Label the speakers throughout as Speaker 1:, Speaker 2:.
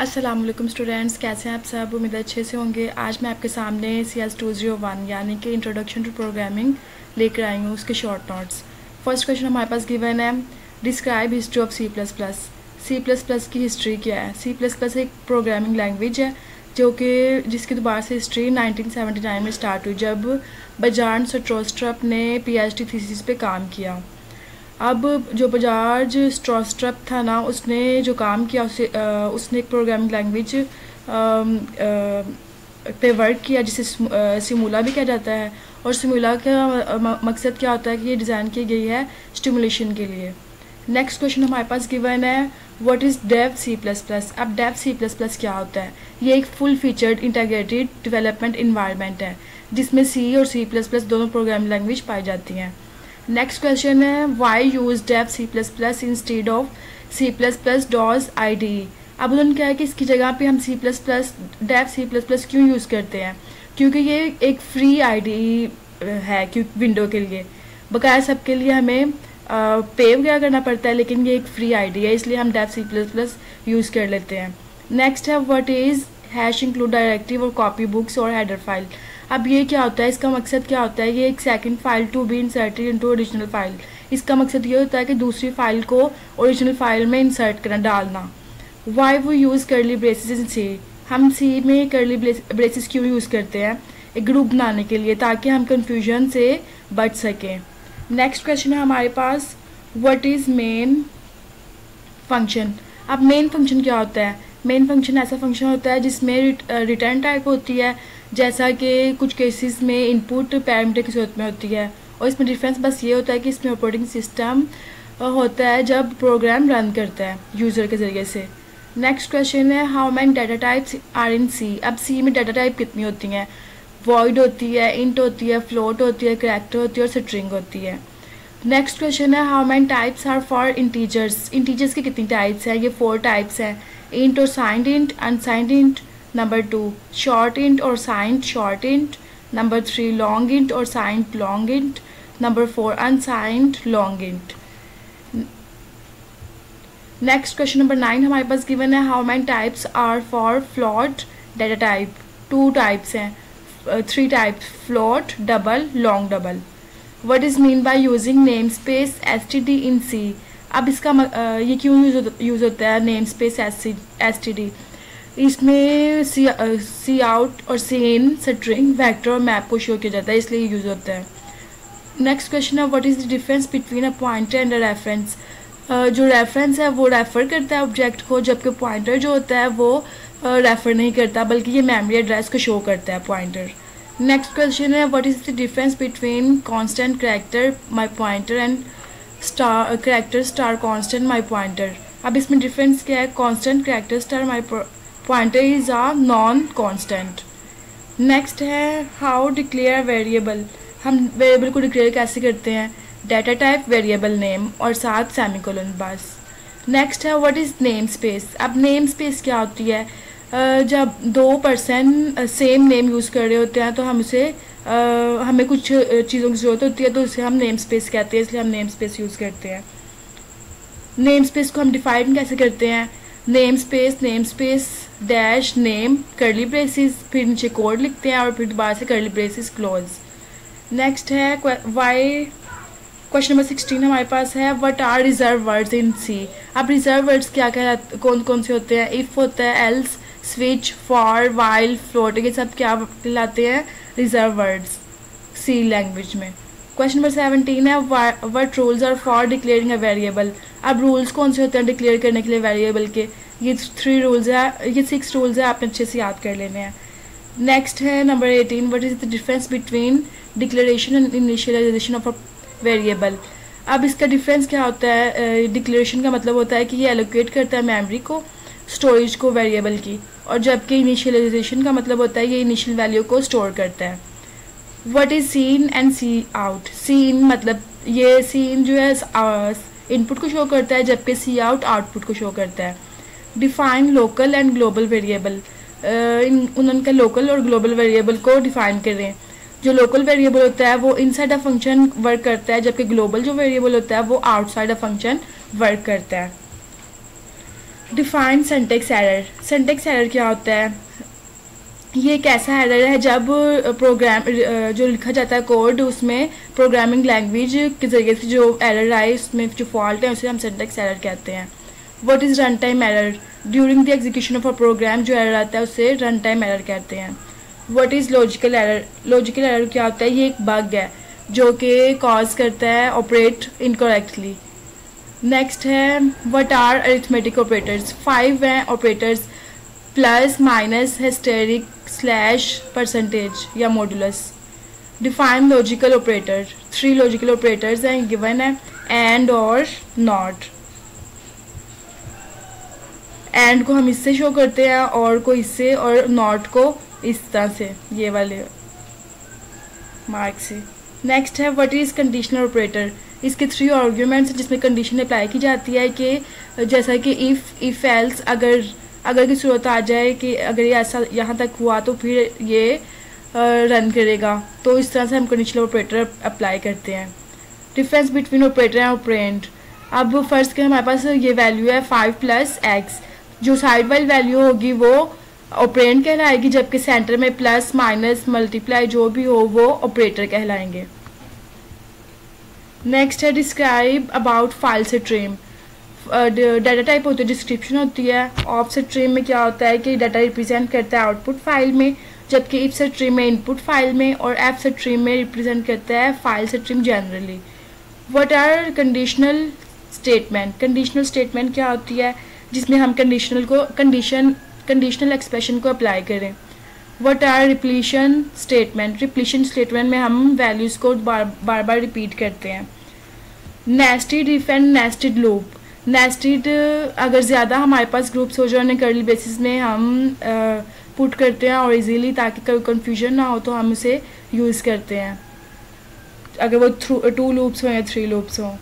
Speaker 1: अस्सलाम वालेकुम स्टूडेंट्स, कैसे हैं आप सब। उम्मीद है अच्छे से होंगे। आज मैं आपके सामने CS201 यानी कि इंट्रोडक्शन टू प्रोग्रामिंग लेकर आई हूँ, उसके शॉर्ट नोट्स। फर्स्ट क्वेश्चन हमारे पास गिवन है, डिस्क्राइब हिस्ट्री ऑफ C++। की हिस्ट्री क्या है। C++ एक प्रोग्रामिंग लैंग्वेज है जो कि जिसकी दोबारा से हिस्ट्री 1979 में स्टार्ट हुई, जब बर्जार्ड स्ट्रोस्ट्रप ने PhD थीसिस पे काम किया। अब जो बजाज स्ट्रोस्ट्रप था ना, उसने जो काम किया उसने एक प्रोग्रामिंग लैंग्वेज पे वर्क किया जिसे सिमुला भी कहा जाता है। और सिमुला का मकसद क्या होता है कि ये डिज़ाइन की गई है स्टिमुलेशन के लिए। नेक्स्ट क्वेश्चन हमारे पास गिवन है, व्हाट इज़ डेव C++। अब डेव C++ क्या होता है। ये एक full featured integrated development environment है जिसमें C और C++ दोनों प्रोग्रामिंग लैंग्वेज पाई जाती हैं। नेक्स्ट क्वेश्चन है, why use Dev C++ instead of C++ IDE। अब उन्होंने क्या है कि इसकी जगह पे हम डेव C++ क्यों यूज़ करते हैं, क्योंकि ये एक फ्री IDE है। क्योंकि विंडो के लिए बकाया सबके लिए हमें पे वगैरह करना पड़ता है, लेकिन ये एक फ्री IDE है, इसलिए हम डेव C++ यूज़ कर लेते हैं। नेक्स्ट है, what is hash include directive और कॉपी बुक्स और हेडर फाइल। अब ये क्या होता है, इसका मकसद क्या होता है, ये एक second file to be inserted into original file. इसका मकसद ये होता है कि दूसरी फाइल को ओरिजिनल फाइल में इंसर्ट करना, डालना। वाई वो यूज़ करली ब्रेसेस इन C। हम C में करली ब्रेसेस क्यों यूज़ करते हैं, एक ग्रुप बनाने के लिए, ताकि हम कन्फ्यूजन से बच सकें। नेक्स्ट क्वेश्चन है हमारे पास, व्हाट इज़ मेन फंक्शन। अब मेन फंक्शन क्या होता है। मेन फंक्शन ऐसा फंक्शन होता है जिसमें रिटर्न टाइप होती है, जैसा कि कुछ केसेस में इनपुट पैरामीटर की सूरत में होती है। और इसमें डिफरेंस बस ये होता है कि इसमें ऑपरेटिंग सिस्टम होता है जब प्रोग्राम रन करता है यूज़र के ज़रिए से। नेक्स्ट क्वेश्चन है, how many data types are in C। अब C में डाटा टाइप कितनी होती हैं। वॉइड होती है, इंट होती है, फ्लोट होती है, करैक्टर होती है और स्ट्रिंग होती है। नेक्स्ट क्वेश्चन है, how many types are for integers. Integers की कितनी टाइप्स हैं। ये 4 टाइप्स हैं, इंट और signed int, unsigned int. Number 2 short int और signed short int. Number 3 long int और signed long int. Number 4 unsigned long int. Next question number 9 हमारे पास गिवन है, how many types are for float data type. 2 types हैं, 3 types, float, double, long double. What is mean by using namespace STD in C। अब इसका ये क्यों use होता है नेम स्पेस STD। इसमें सी आउट और सी इन स्ट्रिंग वेक्टर और मैप को शो किया जाता है, इसलिए यूज़ होता है। नेक्स्ट क्वेश्चन है, what is the difference between a pointer and a reference. जो रेफरेंस है वो रेफ़र करता है ऑब्जेक्ट को, जबकि पॉइंटर जो होता है वो रेफ़र नहीं करता, बल्कि ये मेमोरी एड्रेस को शो करता है पॉइंटर। नेक्स्ट क्वेश्चन है, what is the difference between constant character my pointer and star character star constant my pointer. अब इसमें डिफरेंस क्या है। Constant character star my pointer is a non constant. Next है, how declare variable. हम variable को declare कैसे करते हैं। डाटा टाइप, वेरिएबल नेम और साथ सेमीकोलन बस। नेक्स्ट है, व्हाट इज़ नेम स्पेस। अब नेम स्पेस क्या होती है। जब 2 पर्सन सेम नेम यूज़ कर रहे होते हैं तो हमें कुछ चीज़ों की ज़रूरत होती है, तो उसे हम नेम स्पेस कहते हैं, इसलिए हम नेम स्पेस यूज़ करते हैं। नेम स्पेस को हम डिफाइन कैसे करते हैं। Namespace dash name curly braces, फिर नीचे कोड लिखते हैं और फिर दोबारा से कर्ली ब्रेसेस क्लोज। नेक्स्ट है, वाई क्वेश्चन नंबर 16 हमारे पास है, what are reserve words in C। अब रिजर्व वर्ड्स क्या कौन कौन से होते हैं। इफ़ होता है, else, switch, for, while, float, ये सब क्या कहलाते हैं, रिजर्व वर्ड्स C लैंग्वेज में। क्वेश्चन नंबर 17 है, what rules are for declaring a variable. अब रूल्स कौन से होते हैं डिक्लेयर करने के लिए वेरिएबल के। ये 6 रूल्स है, आपने अच्छे से याद कर लेने हैं। नेक्स्ट है number 18, what is the difference between declaration and initialization of a variable. अब इसका डिफरेंस क्या होता है। डिक्लेरेशन का मतलब होता है कि ये एलोकेट करता है मेमोरी को, स्टोरेज को वेरिएबल की, और जबकि इनिशियलाइजेशन का मतलब होता है ये इनिशियल वैल्यू को स्टोर करता है। What is cin and cout. Cin मतलब ये सीन जो है इनपुट को शो करता है, जबकि सी आउट आउटपुट को शो करता है। Define local and global variable. उनका लोकल और ग्लोबल वेरिएबल को डिफाइन करें। जो लोकल वेरिएबल होता है वो इनसाइड अ फंक्शन वर्क करता है, जबकि ग्लोबल जो वेरिएबल होता है वो आउटसाइड अ फंक्शन वर्क करता है। Define syntax error. Syntax error क्या होता है? ये एक ऐसा एरर है जब प्रोग्राम जो लिखा जाता है कोड, उसमें प्रोग्रामिंग लैंग्वेज के ज़रिए से जो एरर आए, उसमें जो फॉल्ट है उसे हम सिंटैक्स एरर कहते हैं। What is run time error? During the execution of a program जो एरर आता है उसे रन टाइम एरर कहते हैं। What is logical error? Logical error क्या होता है? ये एक बग है जो कि कॉज करता है ऑपरेट इनकरेक्टली। नेक्स्ट है व्हाट आर अरिथमेटिक ऑपरेटर्स? 5 हैं operators, plus, minus, asterisk, slash, percentage या modulus. Define logical operator. 3 logical operators हैं, गिवन है एंड और नॉट। एंड को हम इससे शो करते हैं और को इससे, और नॉट को इस तरह से, ये वाले मार्क से। नेक्स्ट है व्हाट इज़ कंडीशनल ऑपरेटर? इसके 3 आर्ग्यूमेंट्स जिसमें कंडीशन अप्लाई की जाती है कि जैसा कि इफ़ एल्स, अगर की सूरत आ जाए कि अगर ये ऐसा यहाँ तक हुआ तो फिर ये रन करेगा, तो इस तरह से हम कंडीशनल ऑपरेटर अप्लाई करते हैं। Difference between operator and operand. अब फर्स्ट के हमारे पास ये वैल्यू है 5 + x, जो साइड वाली वैल्यू होगी वो ऑपरेंड कहलाएगी, जबकि सेंटर में प्लस, माइनस, मल्टीप्लाई जो भी हो वो ऑपरेटर कहलाएंगे। नेक्स्ट है describe about file stream. Data type होती है, डिस्क्रिप्शन होती है। ऑफ स्ट्रीम में क्या होता है कि डाटा रिप्रेजेंट करता है आउटपुट फाइल में, जबकि इफ स्ट्रीम में इनपुट फाइल में, और एफ स्ट्रीम में रिप्रेजेंट करता है file stream generally. What are conditional statement? Conditional statement क्या होती है? जिसमें हम कंडीशनल एक्सप्रेशन को अप्लाई करें। What are repetition statement? Repetition statement में हम वैल्यूज़ को बार बार रिपीट करते हैं। Nested if and nested loop. Nested अगर ज़्यादा हमारे पास ग्रुप्स हो जाए उन्हें कर्ली बेसिस में हम पुट करते हैं और इजीली, ताकि कोई कन्फ्यूजन ना हो तो हम उसे यूज़ करते हैं, अगर वो 2 लूप्स हों या 3 लूप्स हों।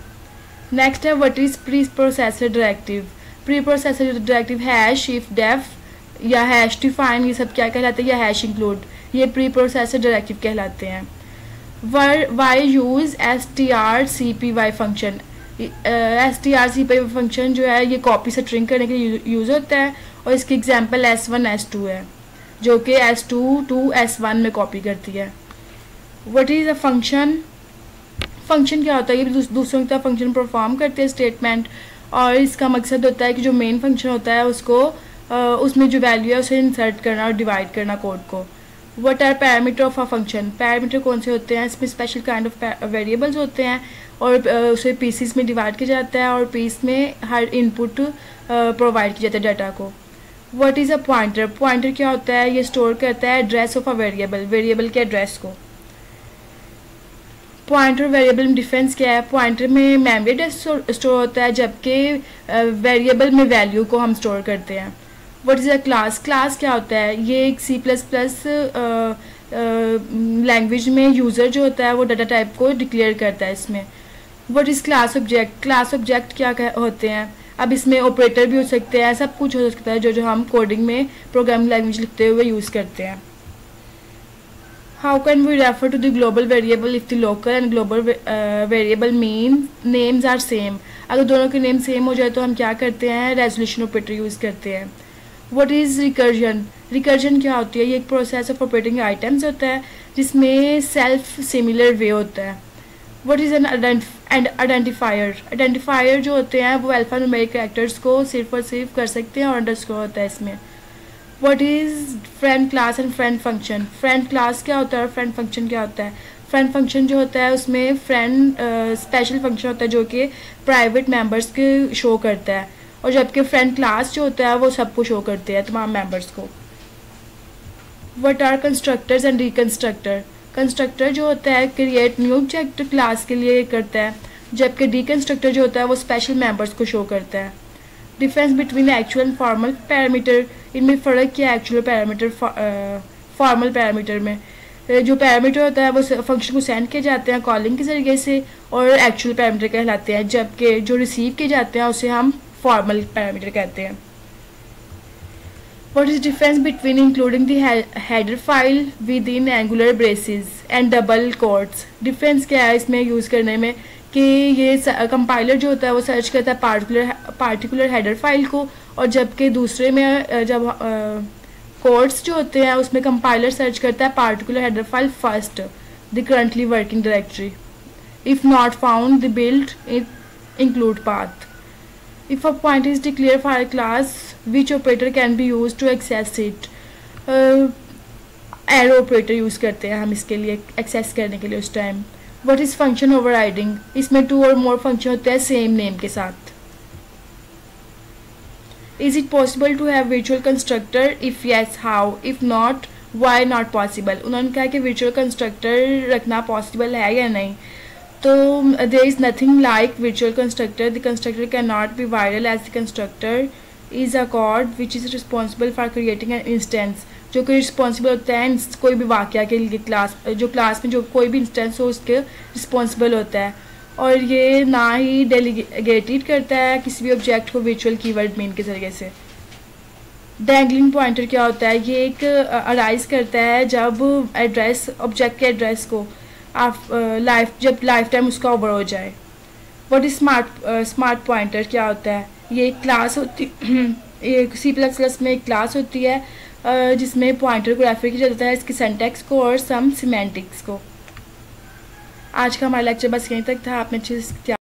Speaker 1: नेक्स्ट है what is preprocessor directive? Preprocessor directive hash, if, def या हैश डिफाइन, ये सब क्या कहलाते हैं, या हैश इंक्लूड, ये प्री प्रोसेसर डायरेक्टिव कहलाते हैं। Why use strcpy function? strcpy function जो है ये कॉपी स्ट्रिंग करने के लिए यूज़ होता है, और इसकी एग्जांपल s1 s2 है, जो कि s2 to s1 में कॉपी करती है। What is a function? Function क्या होता है? ये दूसरों की तरह फंक्शन परफॉर्म करते हैं स्टेटमेंट, और इसका मकसद होता है कि जो मेन फंक्शन होता है उसको उसमें जो वैल्यू है उसे इंसर्ट करना और डिवाइड करना कोड को। What are parameter of a function? Parameter कौन से होते हैं? इसमें स्पेशल काइंड ऑफ वेरिएबल्स होते हैं, और उसे पीसीस में डिवाइड किया जाता है, और पीस में हर इनपुट प्रोवाइड किया जाता है डाटा को। What is a pointer? Pointer क्या होता है? ये स्टोर करता है एड्रेस ऑफ अ वेरिएबल के एड्रेस को। पॉइंटर वेरिएबल में डिफरेंस क्या है? पॉइंटर में मेमोरी एड्रेस स्टोर होता है, जबकि वेरिएबल में वैल्यू को हम स्टोर करते हैं। What is a class? Class क्या होता है? ये एक C++ लैंग्वेज में यूज़र जो होता है वो डाटा टाइप को डिक्लेयर करता है इसमें। What is class object? Class object क्या होते हैं? अब इसमें ऑपरेटर भी हो सकते हैं, सब कुछ हो सकता है जो हम कोडिंग में प्रोग्रामिंग लैंग्वेज लिखते हुए यूज़ करते हैं। How can we refer to the global variable if the local and global variable mean names are same? अगर दोनों के नेम सेम हो जाए तो हम क्या करते हैं? रेजोल्यूशन ऑपरेटर यूज़ करते हैं। What is recursion? रिकर्जन क्या होती है? ये एक प्रोसेस ऑफ ऑपरेटिंग आइटम्स होता है जिसमें सेल्फ सिमिलर वे होता है। What is an identifier? Identifier जो होते हैं वो अल्फा न्यूमेरिक कैरेक्टर्स को सिर्फ और सिर्फ कर सकते हैं, और अंडरस्कोर होता है इसमें। What is friend class and friend function? Friend class क्या होता है और फ्रेंड फंक्शन क्या होता है? फ्रेंड फंक्शन जो होता है उसमें फ्रेंड स्पेशल फंक्शन होता है जो कि प्राइवेट मेंबर्स के शो करता है, और जबकि फ्रेंड क्लास जो होता है वो सबको शो करते हैं, तमाम मेंबर्स को। What are constructors and reconstructor? Constructor जो होता है क्रिएट न्यू ऑब्जेक्ट क्लास के लिए करता है, जबकि डिकंस्ट्रक्टर जो होता है वो स्पेशल मेंबर्स को शो करता है। Difference between actual and formal parameter? इनमें फ़र्क क्या है एक्चुअल पैरामीटर फॉर्मल पैरामीटर में? जो पैरामीटर होता है वो फंक्शन को सेंड किए जाते हैं कॉलिंग के ज़रिए से, और एक्चुअल पैरामीटर कहलाते हैं, जबकि जो रिसीव किए जाते हैं उसे हम फॉर्मल पैरामीटर कहते हैं। What is difference between including the header file within angular braces and double quotes? Difference क्या है इसमें यूज़ करने में कि ये कंपाइलर जो होता है वो सर्च करता है पार्टिकुलर हेडर फाइल को, और जबकि दूसरे में जब कोड्स जो होते हैं उसमें कंपाइलर सर्च करता है particular header file first the currently working directory, if not found the build it include path. If a point is declare for a class which operator can be use to access it. Arrow operator use करते हैं हम इसके लिए access करने के लिए उस time. What is function overriding? इसमें 2 और मोर फंक्शन होते हैं सेम नेम के साथ. Is it possible to have virtual constructor? If yes, how? If not, why not possible? उन्होंने कहा कि virtual constructor रखना possible है या नहीं. तो there is nothing like virtual constructor. The constructor cannot be viral as the constructor is a code which is responsible for creating an instance. जो कि रिस्पॉन्सिबल होता है कोई भी वाक़या के लिए क्लास में जो कोई भी इंस्टेंस हो उसके रिस्पॉन्सिबल होता है. और ये ना ही डेलीगेटेड करता है किसी भी ऑब्जेक्ट को वर्चुअल कीवर्ड मेन के ज़रिए से. डैंगलिंग पॉइंटर क्या होता है? ये एक अराइज करता है जब एड्रेस ऑब्जेक्ट के एड्रेस को जब लाइफ टाइम उसका ओवर हो जाए. व्हाट इज स्मार्ट पॉइंटर क्या होता है? ये एक क्लास होती ये C++ में एक क्लास होती है जिसमें पॉइंटर को रेफर किया जाता है इसकी सिंटैक्स को और सम सिमेंटिक्स को. आज का हमारा लेक्चर बस यहीं तक था. आपने अच्छे से